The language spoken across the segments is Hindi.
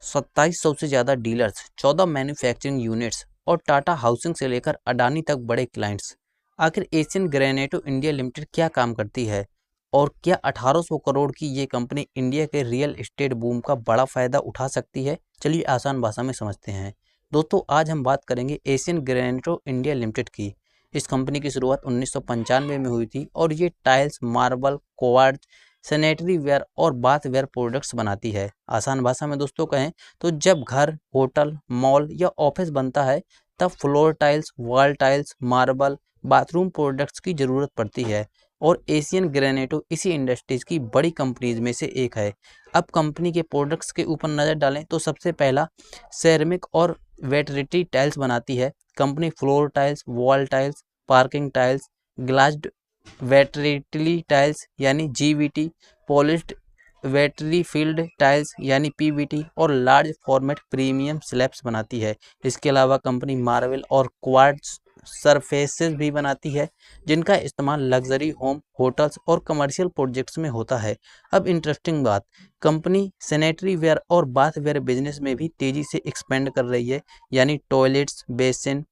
2700 से ज़्यादा डीलर्स, 14 मैन्युफैक्चरिंग यूनिट्स और टाटा हाउसिंग से लेकर अडानी तक बड़े क्लाइंट्स। आखिर एशियन ग्रेनाइटो इंडिया लिमिटेड क्या काम करती है और क्या 1800 करोड़ की ये कंपनी इंडिया के रियल एस्टेट बूम का बड़ा फायदा उठा सकती है? चलिए आसान भाषा में समझते हैं। दोस्तों, आज हम बात करेंगे एशियन ग्रेनाइटो इंडिया लिमिटेड की। इस कंपनी की शुरुआत 1995 में हुई थी और ये tiles, marble, quartz, sanitary ware और बाथ वेयर प्रोडक्ट्स बनाती है। आसान भाषा में दोस्तों कहें तो जब घर, होटल, मॉल या ऑफिस बनता है तब floor tiles, wall tiles, marble, bathroom products की ज़रूरत पड़ती है और एशियन ग्रेनाइटो इसी इंडस्ट्रीज की बड़ी कंपनीज में से एक है। अब कंपनी के प्रोडक्ट्स के ऊपर नज़र डालें तो सबसे पहला सेरेमिक और वेटरिटी टाइल्स बनाती है। Company floor tiles, wall tiles, parking tiles, glazed vitrified tiles यानी GVT, polished vitrified tiles यानी पीवीटी और लार्ज फॉर्मेट प्रीमियम स्लैब्स बनाती है। इसके अलावा कंपनी मार्बल और क्वार्ट्ज सरफेसेस भी बनाती है जिनका इस्तेमाल लग्जरी होम, होटल्स और कमर्शियल प्रोजेक्ट्स में होता है। अब इंटरेस्टिंग बात, कंपनी सैनिटरी वेयर और बाथ वेयर बिजनेस में भी तेजी से एक्सपेंड कर रही है, यानी टॉयलेट्स, बेसिन,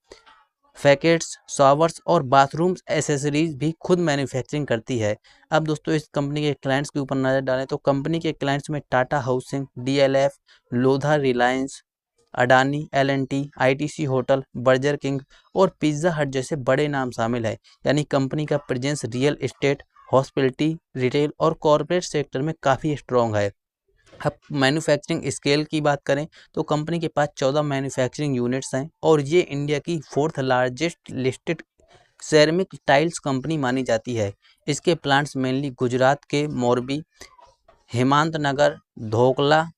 फैकेट्स, शॉवर्स और बाथरूम्स एसेसरीज भी खुद मैन्युफैक्चरिंग करती है। अब दोस्तों, इस कंपनी के क्लाइंट्स के ऊपर नज़र डालें तो कंपनी के क्लाइंट्स में Tata housing, DLF, Lodha Reliance, Adani, L&T, ITC hotel, burger king और पिज्ज़ा हट जैसे बड़े नाम शामिल है। यानी कंपनी का presence real estate, hospitality, retail और कॉरपोरेट सेक्टर में काफ़ी स्ट्रॉन्ग है। अब मैन्युफैक्चरिंग स्केल की बात करें तो कंपनी के पास 14 मैन्युफैक्चरिंग यूनिट्स हैं और ये इंडिया की 4th largest listed ceramic tiles company मानी जाती है। इसके प्लांट्स मेनली गुजरात के मोरबी, हिमांतनगर, धोकला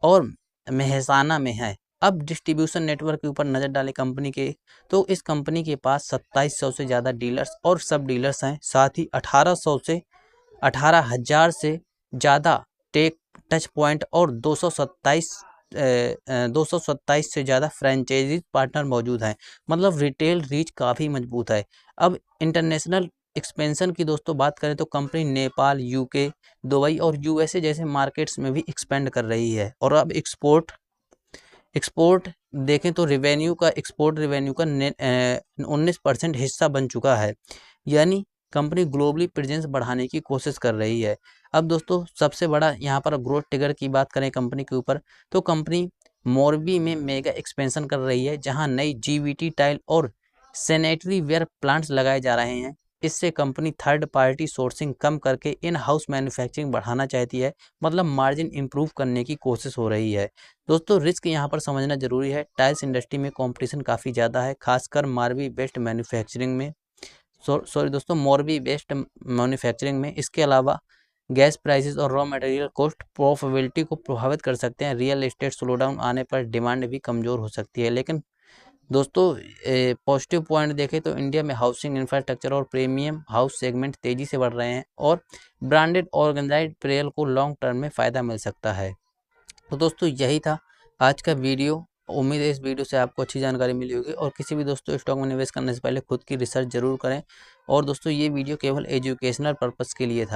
और मेहसाना में है। अब डिस्ट्रीब्यूशन नेटवर्क के ऊपर नज़र डालें कंपनी के तो इस कंपनी के पास 2700 से ज़्यादा डीलर्स और सब डीलर्स हैं। साथ ही 18,000 से ज़्यादा टेक टच पॉइंट और 227 से ज़्यादा फ्रेंचाइजी पार्टनर मौजूद हैं। मतलब रिटेल रीच काफ़ी मजबूत है। अब इंटरनेशनल एक्सपेंशन की दोस्तों बात करें तो कंपनी नेपाल, यूके, दुबई और यूएसए जैसे मार्केट्स में भी एक्सपेंड कर रही है। और अब एक्सपोर्ट एक्सपोर्ट देखें तो एक्सपोर्ट रेवेन्यू का 19% हिस्सा बन चुका है। यानी कंपनी ग्लोबली प्रेजेंस बढ़ाने की कोशिश कर रही है। अब दोस्तों, सबसे बड़ा यहाँ पर ग्रोथ ट्रिगर की बात करें कंपनी के ऊपर तो कंपनी मोरबी में मेगा एक्सपेंशन कर रही है जहाँ नई जीवीटी टाइल और सैनिटरी वेयर प्लांट्स लगाए जा रहे हैं। इससे कंपनी थर्ड पार्टी सोर्सिंग कम करके इन हाउस मैन्युफैक्चरिंग बढ़ाना चाहती है। मतलब मार्जिन इंप्रूव करने की कोशिश हो रही है। दोस्तों, रिस्क यहाँ पर समझना जरूरी है। टाइल्स इंडस्ट्री में कंपटीशन काफ़ी ज़्यादा है, खासकर मारवी बेस्ड मैन्युफैक्चरिंग में सॉरी दोस्तों, मोरबी बेस्ड मैन्युफैक्चरिंग में। इसके अलावा गैस प्राइसेस और रॉ मटेरियल कॉस्ट प्रॉफिटेबिलिटी को प्रभावित कर सकते हैं। रियल एस्टेट स्लोडाउन आने पर डिमांड भी कमज़ोर हो सकती है। लेकिन दोस्तों, पॉजिटिव पॉइंट देखें तो इंडिया में हाउसिंग इंफ्रास्ट्रक्चर और प्रीमियम हाउस सेगमेंट तेज़ी से बढ़ रहे हैं और ब्रांडेड ऑर्गेनाइज्ड प्लेयर को लॉन्ग टर्म में फ़ायदा मिल सकता है। तो दोस्तों, यही था आज का वीडियो। उम्मीद है इस वीडियो से आपको अच्छी जानकारी मिली होगी और किसी भी दोस्तों स्टॉक में निवेश करने से पहले खुद की रिसर्च जरूर करें। और दोस्तों, ये वीडियो केवल एजुकेशनल पर्पस के लिए था।